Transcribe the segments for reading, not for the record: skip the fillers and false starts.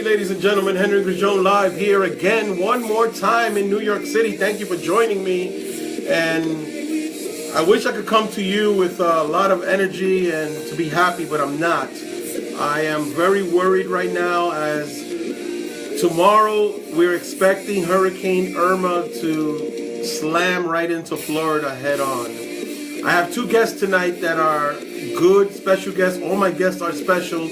ladies and gentlemen. Henry Grijon live here again, one more time in New York City. Thank you for joining me. And I wish I could come to you with a lot of energy and to be happy, but I'm not. I am very worried right now as tomorrow we're expecting Hurricane Irma to slam right into Florida head on. I have two guests tonight that are good, special guests. All my guests are special.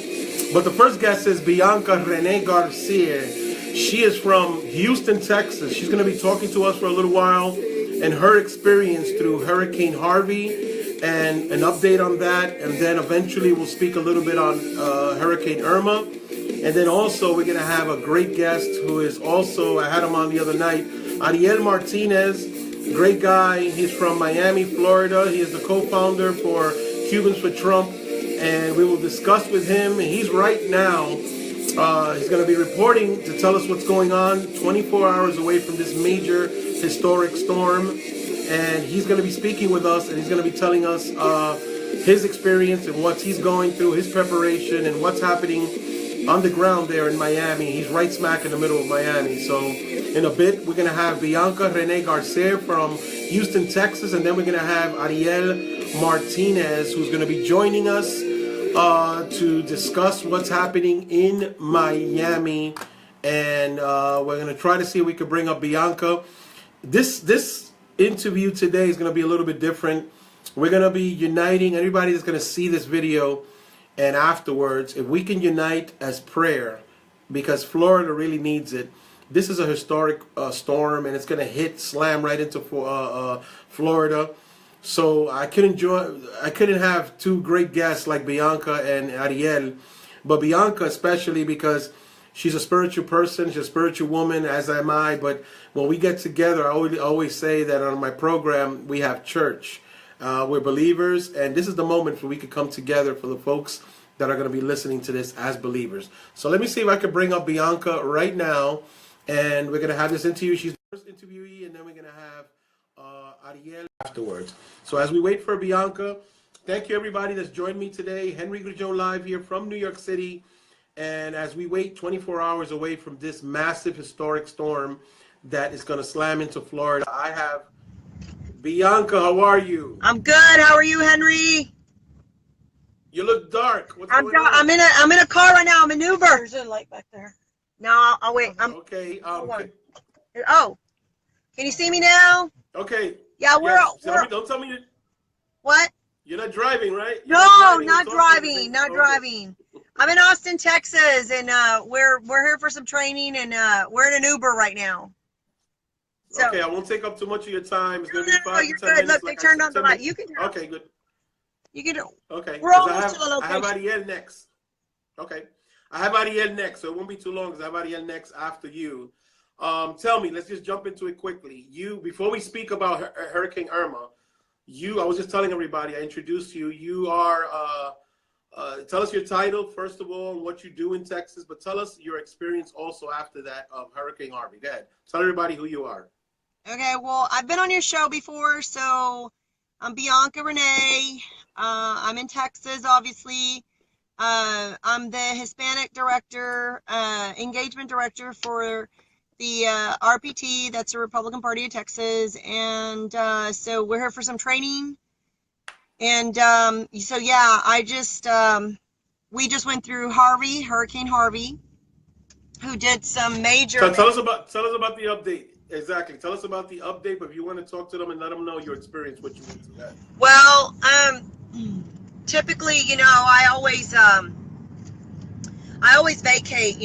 But the first guest is Bianca Renee Gar-Cee. She is from Houston, Texas. She's going to be talking to us for a little while and her experience through Hurricane Harvey and an update on that. And then eventually we'll speak a little bit on Hurricane Irma. And then also we're going to have a great guest who is also, I had him on the other night, ARIEL Martinez. Great guy. He's from Miami, Florida. He is the co-founder for Cubans for Trump. And we will discuss with him. He's right now, he's going to be reporting to tell us what's going on 24 hours away from this major historic storm. And he's going to be speaking with us, and he's going to be telling us his experience and what he's going through, his preparation, and what's happening on the ground there in Miami. He's right smack in the middle of Miami. So in a bit, we're going to have Bianca Renee Gar-Cee from Houston, Texas, and then we're going to have ARIEL Martinez, who's going to be joining us to discuss what's happening in Miami. And we're going to try to see if we could bring up Bianca. This interview today is going to be a little bit different. We're going to be uniting everybody that's going to see this video, and afterwards, if we can unite as prayer, because Florida really needs it. This is a historic storm, and it's going to slam right into Florida. So I couldn't have two great guests like Bianca and ARIEL, but Bianca especially because she's a spiritual person, she's a spiritual woman, as am I. But when we get together, I always say that on my program we have church. We're believers, and this is the moment where we could come together for the folks that are going to be listening to this as believers. So let me see if I can bring up Bianca right now, and we're going to have this interview. She's the first interviewee, and then we're going to have ARIEL afterwards. So as we wait for Bianca, thank you everybody that's joined me today. Henry Grijon live here from New York City. And as we wait 24 hours away from this massive historic storm that is going to slam into Florida, I have Bianca. How are you? I'm good. How are you, Henry? You look dark. What's I'm going on? I'm in a car right now. I'm in Uber. There's a light back there. No, I'll wait. Okay. Oh, can you see me now? Okay. Yeah, Don't tell me what? You're not driving, right? No, not driving. Not driving. I'm in Austin, Texas, and we're here for some training, and we're in an Uber right now. So, okay, I won't take up too much of your time. It's gonna be 5 to 10 you're minutes. good. Look, they turned on the light. You can. Okay, good. You can. Okay. We're almost to the location. I have ARIEL next. Okay. I have ARIEL next, so it won't be too long because I have ARIEL next after you. Tell me, let's just jump into it quickly. Before we speak about Hurricane Irma, I was just telling everybody, I introduced you. You are, tell us your title, first of all, and what you do in Texas, but tell us your experience also after that of Hurricane Harvey. Go ahead. Tell everybody who you are. Okay, well, I've been on your show before, so I'm Bianca Renee. I'm in Texas, obviously. I'm the Hispanic director, engagement director for the RPT, that's the Republican Party of Texas, and so we're here for some training. And so yeah, we just went through Hurricane Harvey, who did some major. So tell us about the update. Exactly. Tell us about the update, but if you want to talk to them and let them know your experience, what you went through that. Well, typically, I always vacate,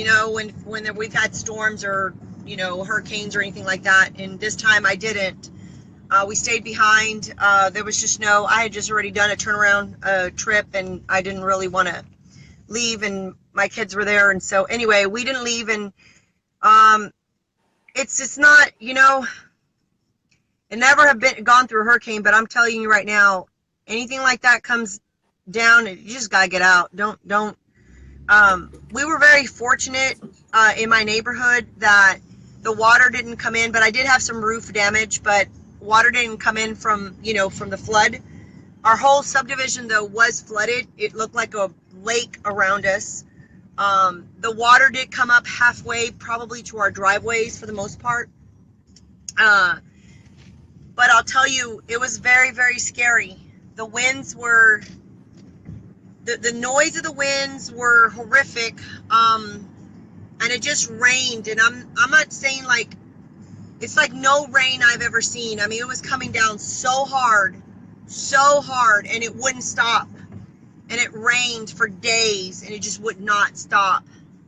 when we've had storms or hurricanes or anything like that. And this time I didn't. We stayed behind. There was just I had just already done a turnaround trip, and I didn't really want to leave, and my kids were there. And so anyway, we didn't leave, and it's just not, it never have gone through a hurricane, but I'm telling you right now, anything like that comes down, you just gotta get out. Don't. We were very fortunate in my neighborhood that the water didn't come in, but I did have some roof damage, but water didn't come in from the flood. Our whole subdivision though was flooded. It looked like a lake around us. The water did come up halfway, probably to our driveways for the most part. But I'll tell you, it was very, very scary. The winds were, the noise of the winds were horrific. And it just rained. And I'm not saying like, it's like no rain I've ever seen. I mean, it was coming down so hard, and it wouldn't stop. And it rained for days, and it just would not stop,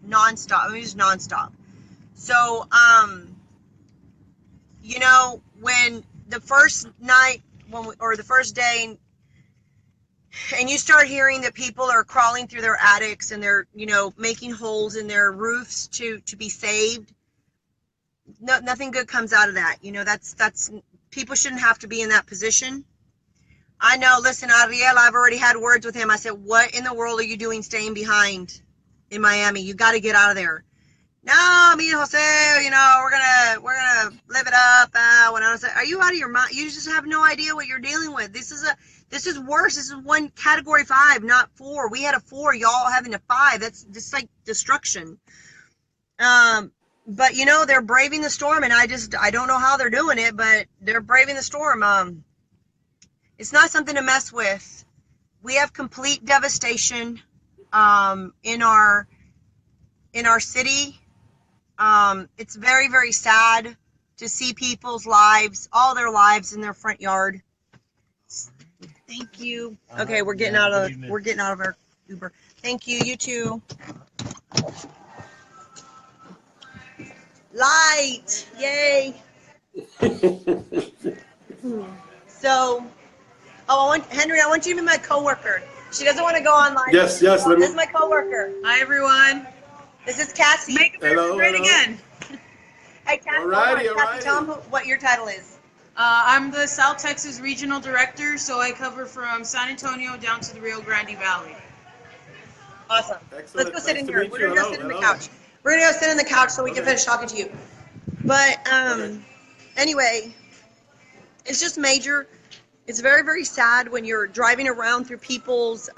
nonstop. I mean, just nonstop. So, you know, when the first night, or the first day, and you start hearing that people are crawling through their attics and they're, you know, making holes in their roofs to be saved. No, nothing good comes out of that. You know, that's people shouldn't have to be in that position. I know, listen, Ariel, I've already had words with him. I said, what in the world are you doing staying behind in Miami? You got to get out of there. No, me and Jose, you know, we're gonna live it up. When I was like, are you out of your mind? You just have no idea what you're dealing with. This is worse. This is one category 5, not 4. We had a 4, y'all having a 5. That's just like destruction. But you know, they're braving the storm, and I don't know how they're doing it, but they're braving the storm. It's not something to mess with. We have complete devastation in our city. It's very, very sad to see people's lives, all their lives in their front yard. Thank you. Okay, we're getting out of our Uber. Thank you. You too. Light. Yay. So, Henry, I want you to be my coworker. She doesn't want to go online. Yes. This is my coworker. Hi, everyone. This is Cassie. Make America great again. Hey, Cassie, Alrighty. tell them what your title is. I'm the South Texas Regional Director, so I cover from San Antonio down to the Rio Grande Valley. Awesome. Excellent. Let's go sit in Nice to here. meet We're you. going to go sit in the couch. We're going to go sit in the couch so we can finish talking to you. But anyway, it's just major. It's very, very sad when you're driving around through people's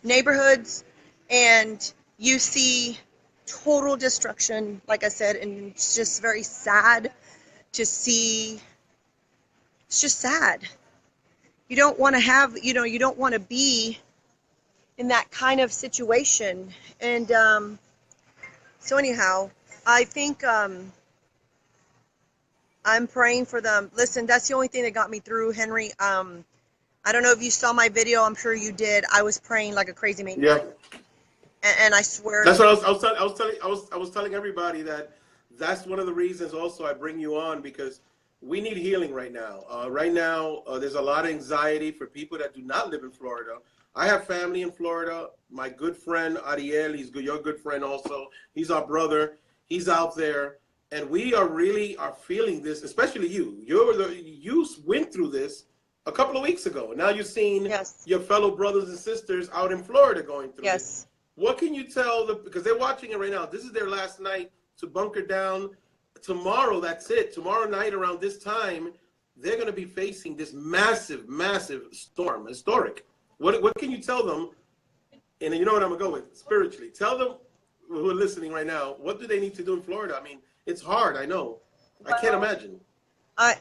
neighborhoods and you see total destruction, like I said, and it's just very sad to see. It's just sad. You don't want to have, you know, you don't want to be in that kind of situation. And so anyhow, I think I'm praying for them. Listen, that's the only thing that got me through, Henry. I don't know if you saw my video. I'm sure you did. I was praying like a crazy maniac. Yeah. And I swear. That's what I was telling everybody, that that's one of the reasons also I bring you on, because we need healing right now. There's a lot of anxiety for people that do not live in Florida. I have family in Florida. My good friend Ariel, he's good, your good friend also. He's our brother. He's out there, and we are feeling this. Especially you. You went through this a couple of weeks ago. Now you're seeing your fellow brothers and sisters out in Florida going through this. What can you tell them, because they're watching it right now? This is their last night to bunker down. Tomorrow, that's it. Tomorrow night around this time, they're going to be facing this massive, massive storm, historic. What can you tell them? And you know what I'm going to go with, spiritually. Tell them who are listening right now, what do they need to do in Florida? I mean, it's hard, I know. I can't imagine.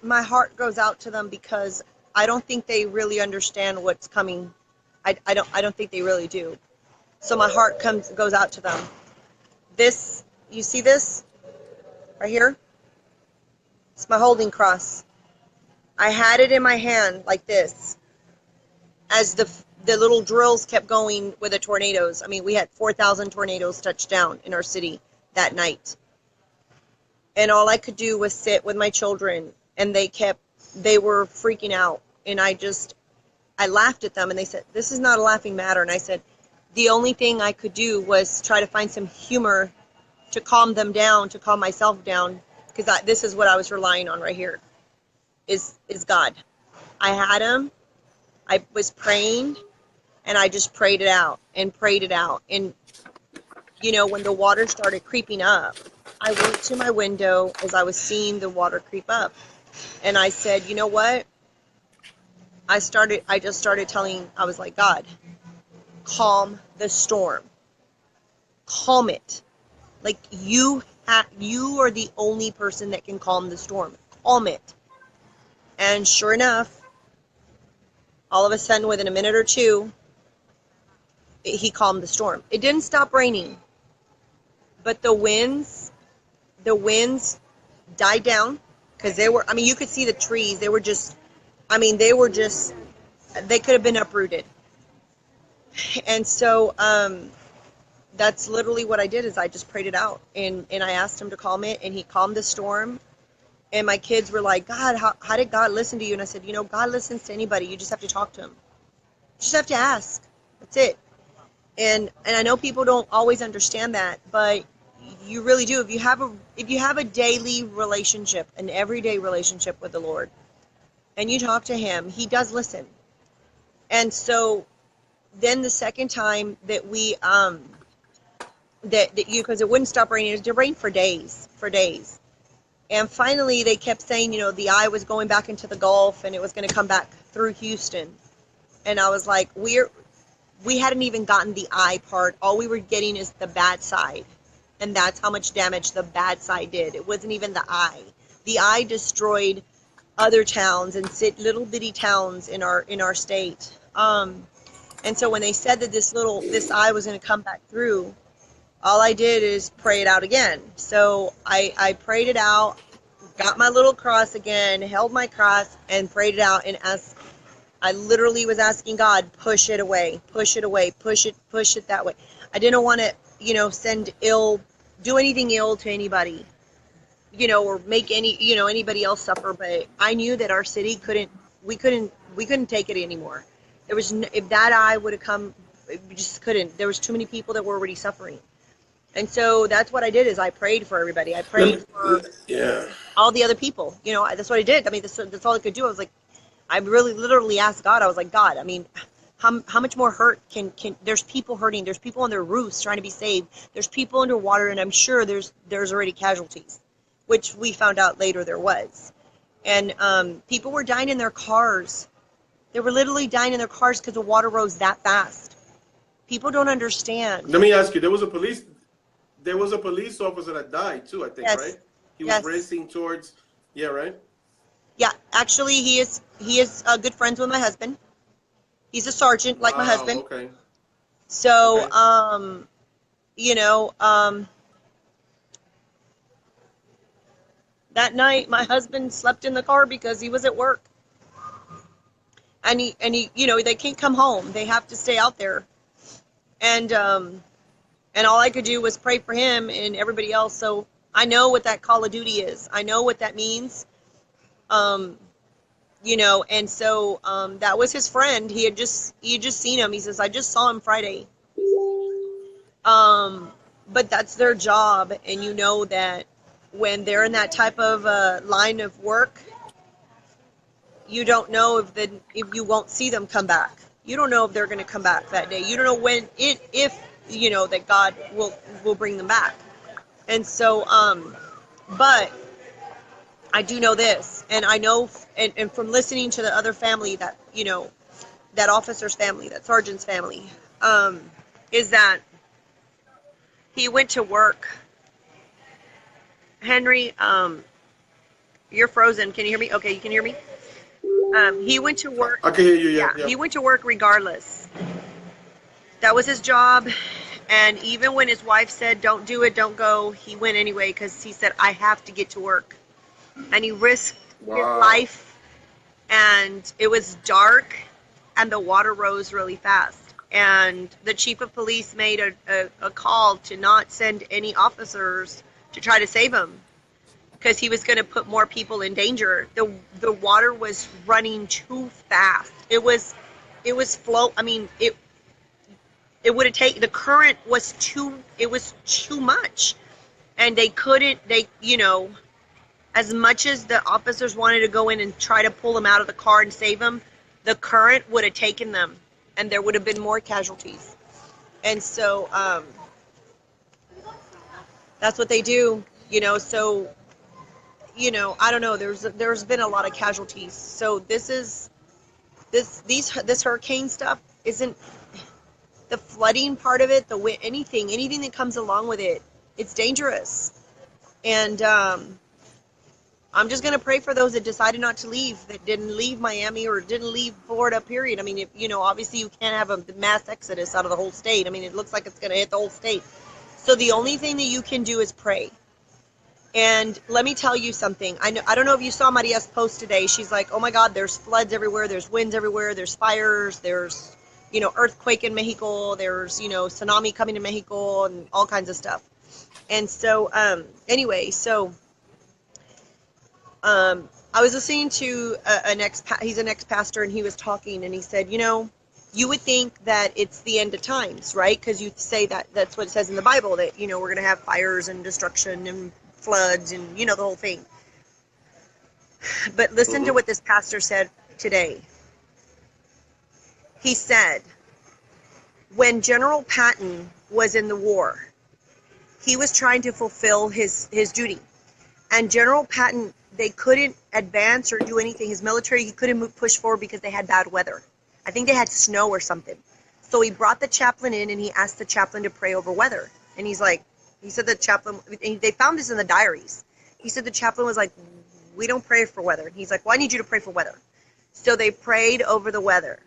My heart goes out to them because I don't think they really understand what's coming. I don't think they really do. So my heart goes out to them. This, you see this right here? It's my holding cross. I had it in my hand like this as the little drills kept going with the tornadoes. I mean, we had 4,000 tornadoes touch down in our city that night. And all I could do was sit with my children, and they were freaking out. And I laughed at them, and they said, this is not a laughing matter. And I said, the only thing I could do was try to find some humor to calm them down, to calm myself down, because this is what I was relying on right here, is God. I had him. I was praying, and I just prayed it out and prayed it out. And, you know, when the water started creeping up, I went to my window as I was seeing the water creep up. And I said, you know what? I just started telling, I was like, God, calm the storm. calm it. Like, you are the only person that can calm the storm. Calm it. And sure enough, all of a sudden, within a minute or two, he calmed the storm. It didn't stop raining, but the winds died down, because they were, I mean, you could see the trees. They were just, I mean, they could have been uprooted. And so that's literally what I did, is I just prayed it out, and I asked him to calm it, and he calmed the storm. And my kids were like, God, how did God listen to you? And I said, God listens to anybody. You just have to talk to him. You just have to ask. That's it. And I know people don't always understand that, but you really do. If you have a daily relationship, an everyday relationship with the Lord, and you talk to him, he does listen. And so then the second time that we because it wouldn't stop raining, it rained for days. And finally they kept saying, the eye was going back into the Gulf and it was going to come back through Houston. And I was like, we hadn't even gotten the eye part. All we were getting is the bad side. And that's how much damage the bad side did. It wasn't even the eye. The eye destroyed other towns and little bitty towns in our state. And so when they said that this eye was going to come back through, all I did is pray it out again. So I prayed it out, got my little cross again, held my cross, and prayed it out, and I literally was asking God, push it away, push it that way. I didn't want to, do anything ill to anybody, or make anybody else suffer. But I knew that our city we couldn't take it anymore. If that eye would have come, we just couldn't. There was too many people that were already suffering. And so that's what I did, is I prayed for everybody. I prayed for all the other people. That's what I did. I mean, that's all I could do. I was like, I really literally asked God. I was like, God, I mean, how much more hurt can there's people hurting. There's people on their roofs trying to be saved. There's people underwater, and I'm sure there's already casualties, which we found out later there was. And people were dying in their cars. They were literally dying in their cars because the water rose that fast. People don't understand. Let me ask you, there was a police officer that died too, I think, yes. right? He was racing towards, right? Yeah, actually, he is good friends with my husband. He's a sergeant, like my husband. Okay. So, okay. That night, my husband slept in the car because he was at work. And he, they can't come home. They have to stay out there. And all I could do was pray for him and everybody else. So I know what that call of duty is. I know what that means. And so that was his friend. He had just seen him. He says, I just saw him Friday. But that's their job. And you know that when they're in that type of line of work, you don't know if you won't see them come back. You don't know if they're going to come back that day. You don't know if that God will bring them back. And so, but I do know this, and I know, and from listening to the other family that, that officer's family, that sergeant's family, is that he went to work. Henry, you're frozen. Can you hear me? Okay, you can hear me? He went to work. I can hear you, yeah. He went to work regardless. That was his job. And even when his wife said, don't do it, don't go, he went anyway, because he said, I have to get to work. And he risked his life. And it was dark, and the water rose really fast. And the chief of police made a call to not send any officers to try to save him, because he was going to put more people in danger. The water was running too fast. It was I mean, it would have taken, the current was too much. And as much as the officers wanted to go in and try to pull him out of the car and save him, the current would have taken them, and there would have been more casualties. And so that's what they do, so, I don't know, there's been a lot of casualties. So this hurricane stuff isn't, the flooding part of it, anything that comes along with it, it's dangerous. And I'm just going to pray for those that decided not to leave, that didn't leave Miami or didn't leave Florida, period. I mean, if, obviously you can't have a mass exodus out of the whole state. I mean, it looks like it's going to hit the whole state. So the only thing that you can do is pray. And let me tell you something. I don't know if you saw Maria's post today. She's like, oh my God, there's floods everywhere. There's winds everywhere. There's fires. There's, earthquake in Mexico. There's, tsunami coming to Mexico and all kinds of stuff. And so, anyway, I was listening to he's an ex-pastor, and he was talking, and he said, you would think that it's the end of times, right? Because you say that's what it says in the Bible, that, we're going to have fires and destruction and floods and, the whole thing. But listen to what this pastor said today. He said, when General Patton was in the war, he was trying to fulfill his duty. And General Patton, they couldn't advance or do anything. His military, he couldn't push forward because they had bad weather. I think they had snow or something. So he brought the chaplain in, and he asked the chaplain to pray over weather. And he said the chaplain, they found this in the diaries. He said the chaplain was like, we don't pray for weather. And he's like, well, I need you to pray for weather. So they prayed over the weather.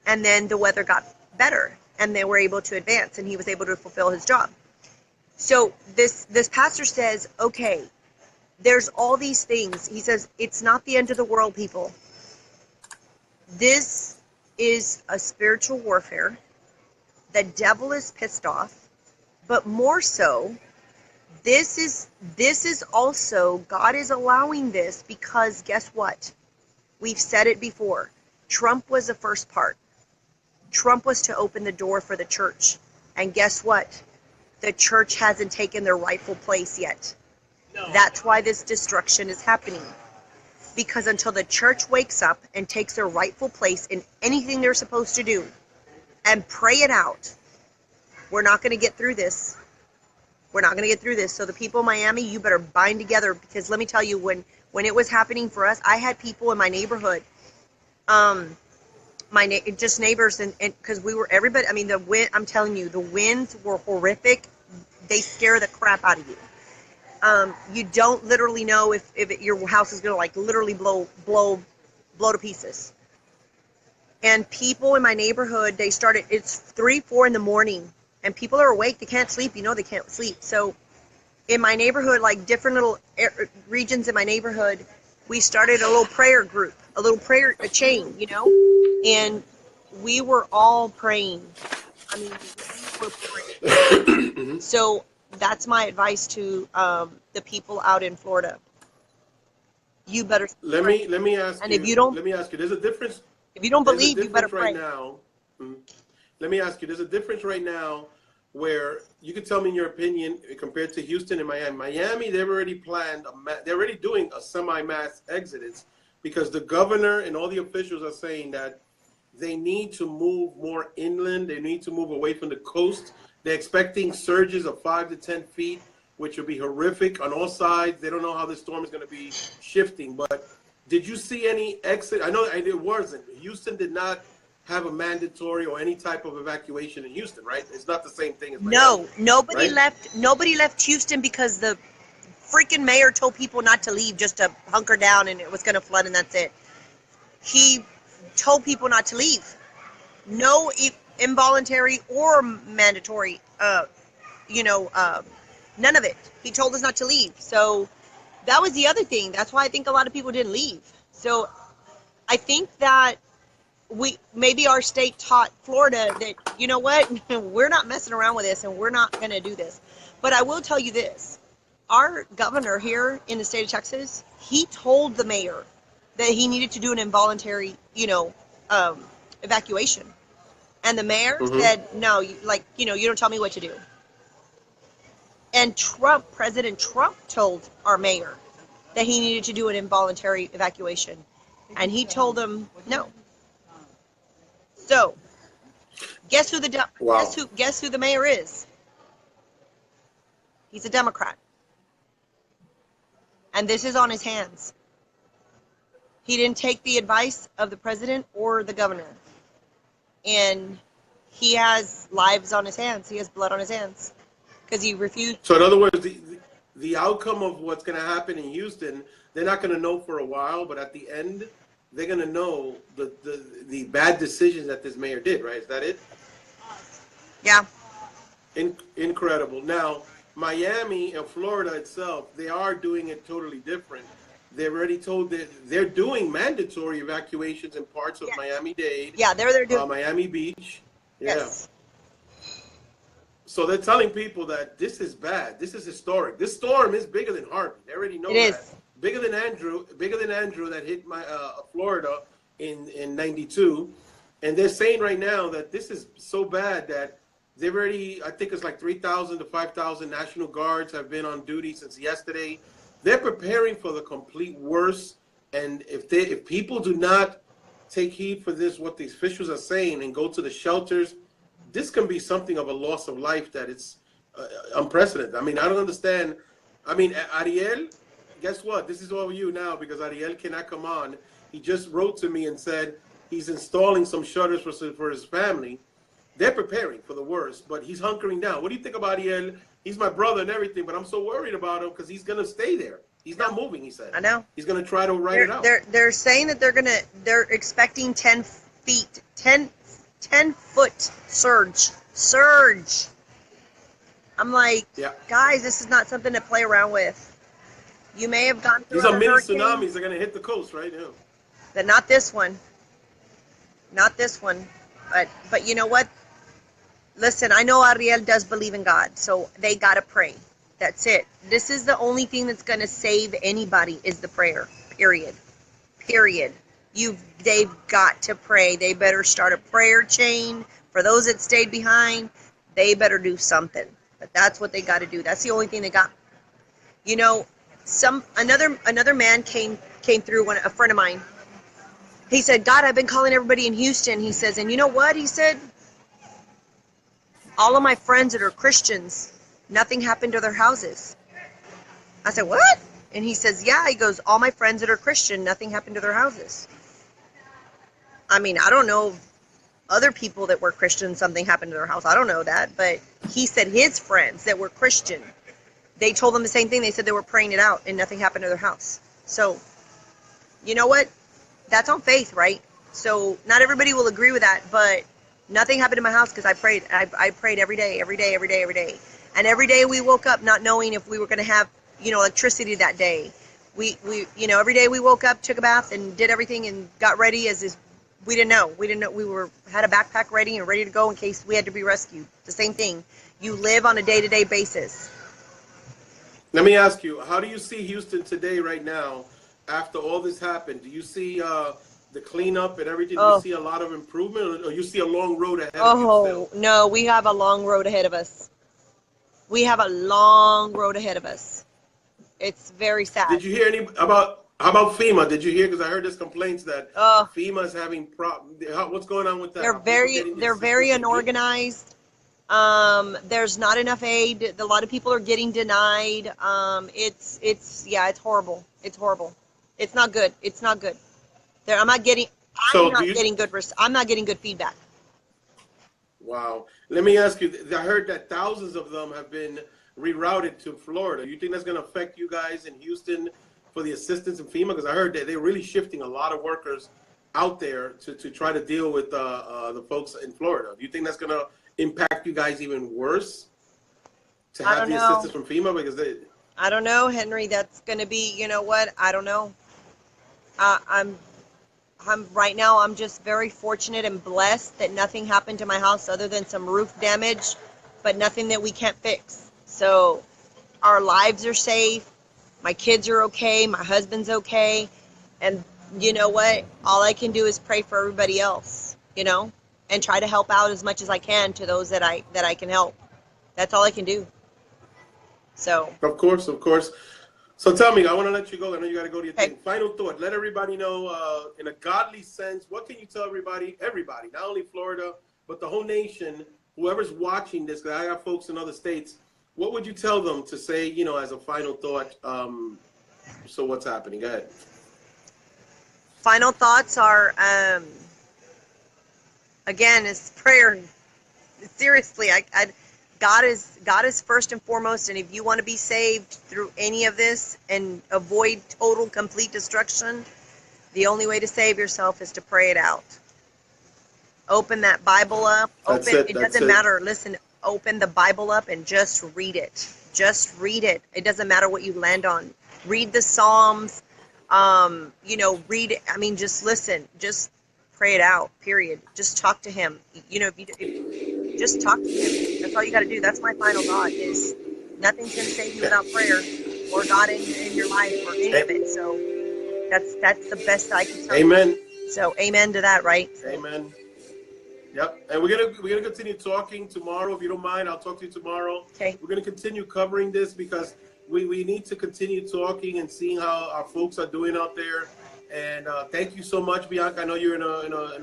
And then the weather got better, and they were able to advance, and he was able to fulfill his job. So this pastor says, okay, there's all these things. He says, it's not the end of the world, people. This is a spiritual warfare. The devil is pissed off. But more so, this is also, God is allowing this because guess what? We've said it before. Trump was the first part. Trump was to open the door for the church. And guess what? The church hasn't taken their rightful place yet. No. That's why this destruction is happening. Because until the church wakes up and takes their rightful place in anything they're supposed to do and pray it out, we're not going to get through this. We're not going to get through this. So the people of Miami, you better bind together, because let me tell you, when it was happening for us, I had people in my neighborhood, just neighbors, and because we were, everybody, I mean, the wind, I'm telling you, the winds were horrific. They scare the crap out of you. You don't literally know if your house is going to like literally blow to pieces. And people in my neighborhood, it's 3, 4 in the morning, and people are awake. They can't sleep. They can't sleep. So in my neighborhood, like different little regions in my neighborhood, we started a little prayer group, a chain, and we were all praying. I mean, we were praying. So that's my advice to the people out in Florida. You better let me ask and you. if you don't, let me ask you. There's a difference. If you don't believe, you better pray. Right now, let me ask you. There's a difference right now where you can tell me in your opinion compared to Houston and Miami. Miami, they've already planned. They're already doing a semi-mass exodus because the governor and all the officials are saying that they need to move more inland. They need to move away from the coast. They're expecting surges of 5 to 10 feet, which will be horrific on all sides. They don't know how the storm is going to be shifting. But did you see any exit? I know it wasn't. Houston did not have a mandatory or any type of evacuation in Houston, right? It's not the same thing as Miami. No, nobody right? left. Nobody left Houston because the freaking mayor told people not to leave, just to hunker down, and it was going to flood, and that's it. He told people not to leave. No involuntary or mandatory, none of it. He told us not to leave. So that was the other thing. That's why I think a lot of people didn't leave. So I think that maybe our state taught Florida that, you know what, we're not messing around with this, and we're not going to do this. But I will tell you this. Our governor here in the state of Texas, he told the mayor that he needed to do an involuntary, evacuation. And the mayor said, no, you don't tell me what to do. And President Trump told our mayor that he needed to do an involuntary evacuation. And he told them no. So, guess who the mayor is? He's a Democrat. And this is on his hands. He didn't take the advice of the president or the governor. And he has lives on his hands. He has blood on his hands because he refused. So in other words, the outcome of what's going to happen in Houston, they're not going to know for a while, but at the end, they're going to know the bad decisions that this mayor did, right? Is that it? Yeah. Incredible. Now, Miami and Florida itself, they are doing it totally different. They've already told that they're doing mandatory evacuations in parts of Miami-Dade. Yeah, they're doing Miami Beach. Yeah. Yes. So they're telling people that this is bad. This is historic. This storm is bigger than Harvey. They already know It that. is. Bigger than Andrew that hit Florida in '92. And they're saying right now that this is so bad that they've already, I think it's like 3,000 to 5,000 National Guards have been on duty since yesterday. They're preparing for the complete worst. And if people do not take heed for this, what the officials are saying, and go to the shelters, this can be something of a loss of life that it's unprecedented. I mean, I don't understand. I mean, Ariel, guess what? This is all you now because Ariel cannot come on. He just wrote to me and said he's installing some shutters for his family. They're preparing for the worst, but he's hunkering down. What do you think about Ariel? He's my brother and everything, but I'm so worried about him because he's going to stay there. He's not moving, he said. I know. He's going to try to write it out. They're saying that they're expecting 10 foot surge. I'm like, guys, this is not something to play around with. You may have gone through These are mini hurricane. tsunamis. They're going to hit the coast, right? Yeah. But not this one. Not this one. But you know what? Listen, I know Ariel does believe in God, so they got to pray. That's it. This is the only thing that's going to save anybody is the prayer. Period. They've got to pray. They better start a prayer chain. For those that stayed behind, they better do something. But that's what they got to do. That's the only thing they got. You know, another man came through, a friend of mine. He said, God, I've been calling everybody in Houston. He says, and you know what? He said, all of my friends that are Christians, nothing happened to their houses. I said, what? And he says, yeah. He goes, all my friends that are Christian, nothing happened to their houses. I mean, I don't know other people that were Christian, something happened to their house. I don't know that. But he said his friends that were Christian, they told him the same thing. They said they were praying it out and nothing happened to their house. So, you know what? That's on faith, right? So not everybody will agree with that, but nothing happened to my house because I prayed. I prayed every day. And every day we woke up not knowing if we were going to have, electricity that day. We every day we woke up, took a bath, and did everything and got ready we didn't know. We had a backpack ready and ready to go in case we had to be rescued. The same thing. You live on a day-to-day basis. Let me ask you, how do you see Houston today, right now, after all this happened? Do you see the cleanup and everything? Do you see a lot of improvement, or you see a long road ahead of you still? No, we have a long road ahead of us. It's very sad. Did you hear how about FEMA? Did you hear? Because I heard there's complaints that FEMA is having problems. What's going on with that? They're very unorganized. There's not enough aid. A lot of people are getting denied. It's horrible. It's horrible. It's not good. I'm not getting good feedback. Wow. Let me ask you, I heard that thousands of them have been rerouted to Florida. You think that's going to affect you guys in Houston for the assistance in FEMA? Because I heard that they're really shifting a lot of workers out there to try to deal with the folks in Florida. Do you think that's going to impact you guys even worse to have the assistance from FEMA? Because I don't know, Henry. That's going to be, you know what? I don't know. I'm right now, I'm just very fortunate and blessed that nothing happened to my house other than some roof damage, but nothing that we can't fix. So our lives are safe. My kids are okay. My husband's okay. And you know what? All I can do is pray for everybody else, and try to help out as much as I can to those that I can help. That's all I can do. So. Of course. So tell me, I want to let you go. I know you got to go to your thing. Final thought. Let everybody know, in a godly sense, what can you tell everybody, not only Florida, but the whole nation, whoever's watching this, because I got folks in other states, what would you tell them to say, as a final thought? So what's happening? Go ahead. Final thoughts are, again, is prayer. seriously, God is first and foremost, and if you want to be saved through any of this and avoid total, complete destruction, the only way to save yourself is to pray it out. Open that Bible up. It doesn't matter. Listen, open the Bible up and just read it. Just read it. It doesn't matter what you land on. Read the Psalms. Read it. I mean, just listen. Just pray it out. Period. Just talk to Him. If just talk to Him. That's all you got to do. That's my final thought. Is nothing's going to save you without prayer or God in your life or any of it. So that's the best I can tell you. Amen. So amen to that, right? Amen. Yep, and we're gonna continue talking tomorrow. If you don't mind, I'll talk to you tomorrow. Okay. We're gonna continue covering this because we need to continue talking and seeing how our folks are doing out there. And thank you so much, Bianca. I know you're in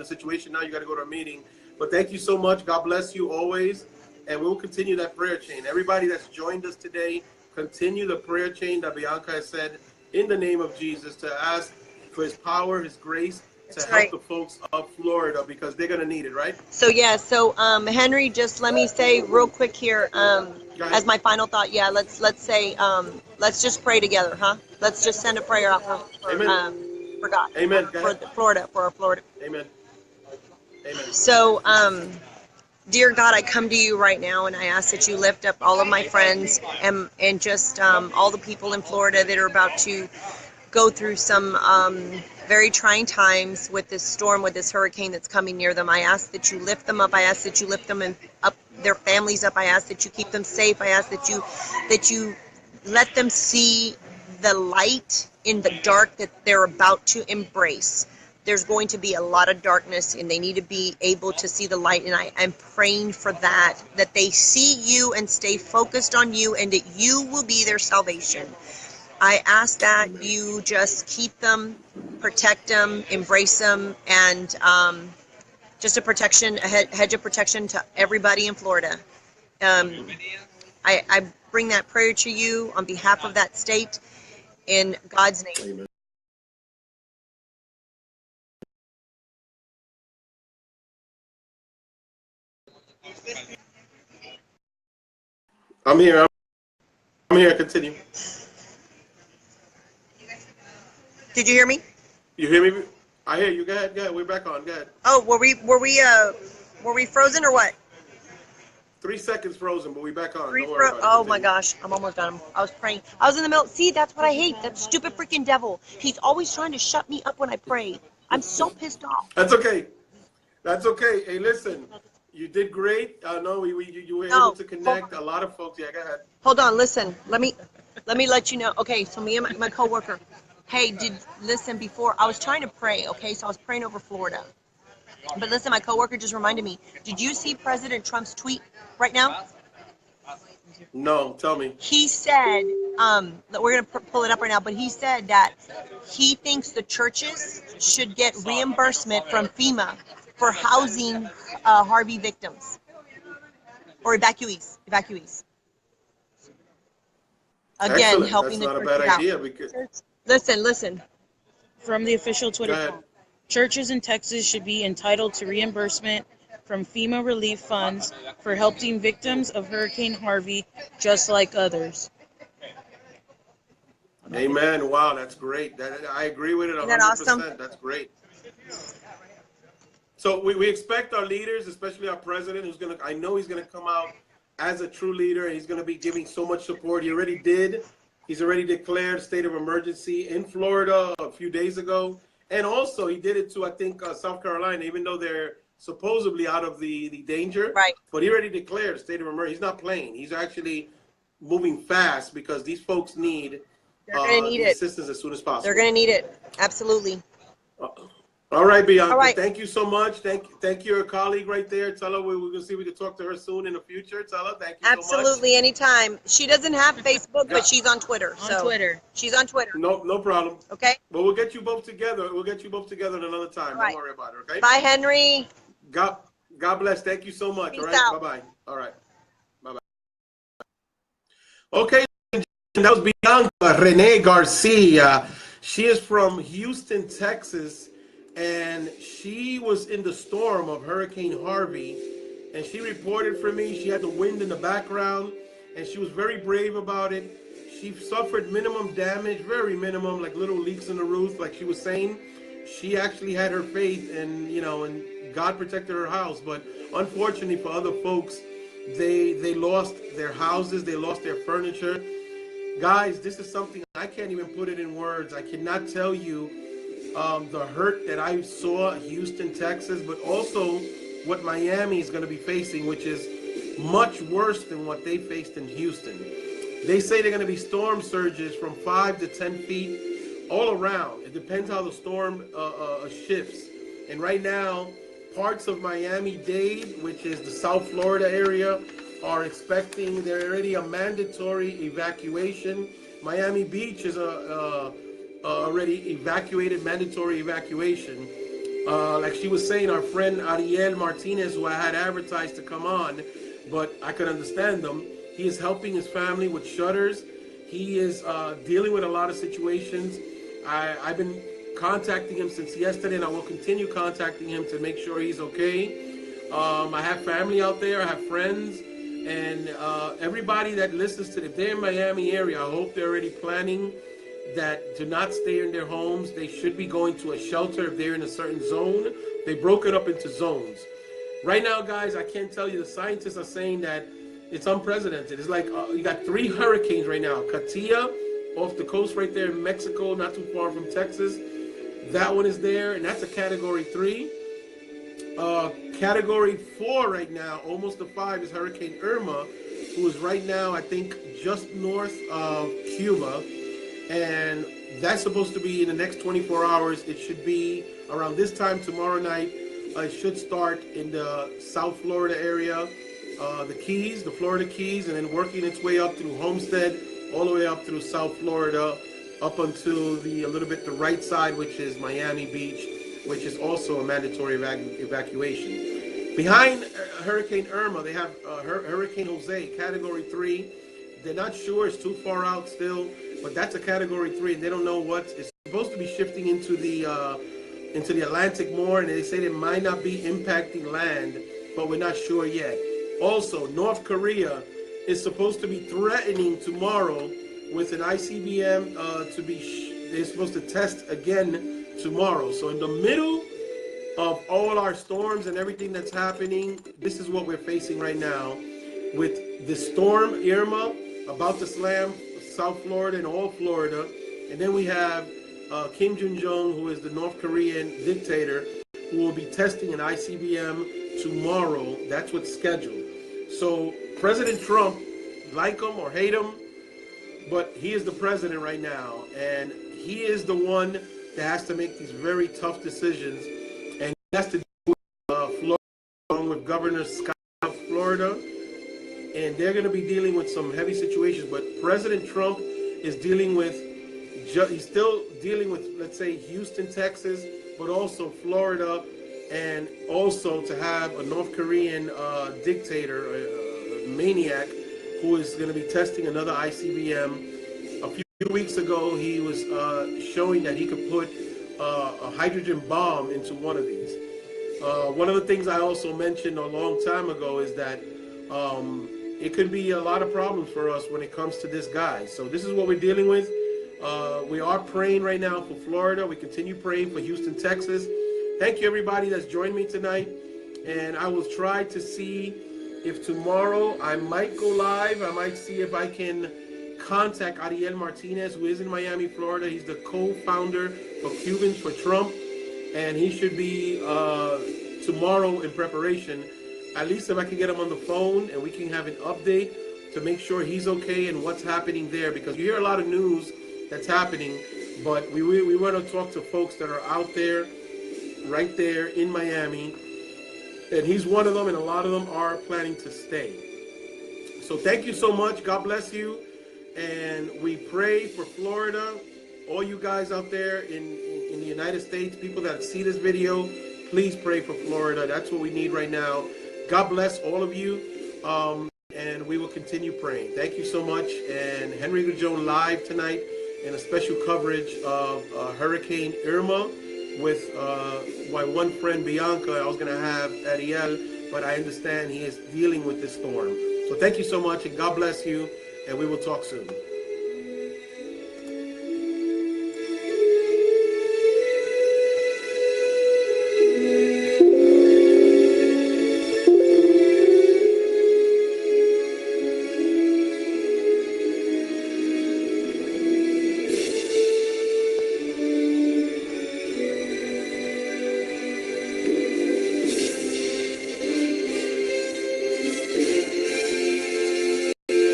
a situation now. You got to go to a meeting, but thank you so much. God bless you always, and we'll continue that prayer chain. Everybody that's joined us today, continue the prayer chain that Bianca has said in the name of Jesus to ask for His power, His grace. To help the folks of Florida because they're gonna need it, right? So Henry, just let me say real quick here, as my final thought. Yeah, let's say let's just pray together, huh? Let's just send a prayer out for God. Amen. For Florida. Amen. Amen. So dear God, I come to you right now and I ask that you lift up all of my friends and just all the people in Florida that are about to go through some very trying times with this storm, with this hurricane that's coming near them. I ask that you lift them up. I ask that you lift them up, their families up. I ask that you keep them safe. I ask that you let them see the light in the dark that they're about to embrace. There's going to be a lot of darkness and they need to be able to see the light. And I'm praying for that they see you and stay focused on you and that you will be their salvation. I ask that you just keep them, protect them, embrace them, and just a hedge of protection to everybody in Florida. I bring that prayer to you on behalf of that state in God's name. Amen. I'm here. Continue. Did you hear me? You hear me? I hear you. Go ahead. We're back on. Go ahead. Oh, were we frozen or what? 3 seconds frozen, but we back on. Oh my gosh, I'm almost done. I was praying. I was in the middle. See, that's what I hate. That stupid freaking devil. He's always trying to shut me up when I pray. I'm so pissed off. That's okay. That's okay. Hey, listen, you did great. No, you were able to connect a lot of folks. Yeah, go ahead. Hold on. Listen. Let me let you know. Okay, so me and my coworker. Hey, listen, before I was trying to pray, okay, so I was praying over Florida. But listen, my coworker just reminded me, did you see President Trump's tweet right now? No, tell me. He said, we're going to pull it up right now, but he said that he thinks the churches should get reimbursement from FEMA for housing Harvey victims or evacuees. Again, Excellent. helping That's the not a bad churches idea out. because Listen. From the official Twitter account, churches in Texas should be entitled to reimbursement from FEMA relief funds for helping victims of Hurricane Harvey, just like others. Amen. Wow, that's great. I agree with it 100%. Isn't that awesome? That's great. So we expect our leaders, especially our president, I know he's gonna come out as a true leader. He's gonna be giving so much support. He already did. He's already declared state of emergency in Florida a few days ago. And also he did it to, I think, South Carolina, even though they're supposedly out of the danger. Right. But he already declared state of emergency. He's not playing. He's actually moving fast because these folks need assistance as soon as possible. They're going to need it. Absolutely. All right, Bianca. All right. Thank you so much. Thank your colleague right there. Tell her we're going to see if we can talk to her soon in the future. Tell her thank you so much. Absolutely, anytime. She doesn't have Facebook, but she's on Twitter. She's on Twitter. No problem. Okay. But we'll get you both together. We'll get you both together another time. Don't worry about it, okay? Bye, Henry. God bless. Thank you so much. Peace all right. out. Bye-bye. All right. Bye-bye. Okay. That was Bianca Renee Gar-Cee. She is from Houston, Texas, and she was in the storm of Hurricane Harvey, and she reported for me. She had the wind in the background, and she was very brave about it. She suffered minimum damage, very minimum, like little leaks in the roof, like she was saying. She actually had her faith, and and God protected her house. But unfortunately for other folks, they lost their houses, they lost their furniture. Guys, this is something I can't even put it in words. I cannot tell you the hurt that I saw in Houston, Texas, but also what Miami is going to be facing, which is much worse than what they faced in Houston. They say they're going to be storm surges from 5 to 10 feet all around. It depends how the storm shifts. And right now, parts of Miami-Dade, which is the South Florida area, are expecting, they're already a mandatory evacuation. Miami Beach is already evacuated, mandatory evacuation. Like she was saying, our friend ARIEL Martinez, who I had advertised to come on, but I could understand them. He is helping his family with shutters. He is dealing with a lot of situations. I've been contacting him since yesterday, and I will continue contacting him to make sure he's okay. I have family out there. I have friends. And everybody that listens to, if they're in Miami area, I hope they're already planning that to not stay in their homes. They should be going to a shelter if they're in a certain zone. They broke it up into zones. Right now, guys, I can't tell you, the scientists are saying that it's unprecedented. It's like you got 3 hurricanes right now. Katia off the coast right there in Mexico, not too far from Texas. That one is there, and that's a category 3. Category 4 right now, almost a 5, is Hurricane Irma, who is right now, I think, just north of Cuba. And that's supposed to be in the next 24 hours. It should be around this time tomorrow night. It should start in the South Florida area, the Keys, the Florida Keys, and then working its way up through Homestead, all the way up through South Florida, up until a little bit the right side, which is Miami Beach, which is also a mandatory evacuation. Behind Hurricane Irma, they have Hurricane Jose, Category 3. They're not sure, it's too far out still, but that's a Category 3, and they don't know what. It's supposed to be shifting into the Atlantic more, and they say it might not be impacting land, but we're not sure yet. Also, North Korea is supposed to be threatening tomorrow with an ICBM they're supposed to test again tomorrow. So in the middle of all our storms and everything that's happening, this is what we're facing right now with the storm Irma about to slam South Florida and all Florida. And then we have Kim Jong-un, who is the North Korean dictator, who will be testing an ICBM tomorrow. That's what's scheduled. So President Trump, like him or hate him, but he is the president right now, and he is the one that has to make these very tough decisions, and he has to do with Florida, along with Governor Scott of Florida, and they're going to be dealing with some heavy situations. But President Trump is dealing with, he's still dealing with, let's say, Houston, Texas, but also Florida, and also to have a North Korean dictator, a maniac, who is going to be testing another ICBM. A few weeks ago, he was showing that he could put a hydrogen bomb into one of these. One of the things I also mentioned a long time ago is that it could be a lot of problems for us when it comes to this guy. So this is what we're dealing with. We are praying right now for Florida. We continue praying for Houston, Texas. Thank you, everybody that's joined me tonight. And I will try to see if tomorrow I might go live. I might see if I can contact ARIEL Martinez, who is in Miami, Florida. He's the co-founder of Cubans for Trump, and he should be tomorrow in preparation. At least if I can get him on the phone and we can have an update to make sure he's okay and what's happening there, because you hear a lot of news that's happening, but we want to talk to folks that are out there, right there in Miami. And he's one of them, and a lot of them are planning to stay. So thank you so much. God bless you. And we pray for Florida, all you guys out there in the United States, people that see this video, please pray for Florida. That's what we need right now. God bless all of you. And we will continue praying. Thank you so much. And Henry Gujone live tonight in a special coverage of Hurricane Irma, with my one friend Bianca. I was going to have ARIEL but I understand he is dealing with this storm. So thank you so much, and God bless you, and we will talk soon.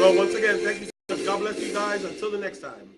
So once again, thank you so much. God bless you guys. Until the next time.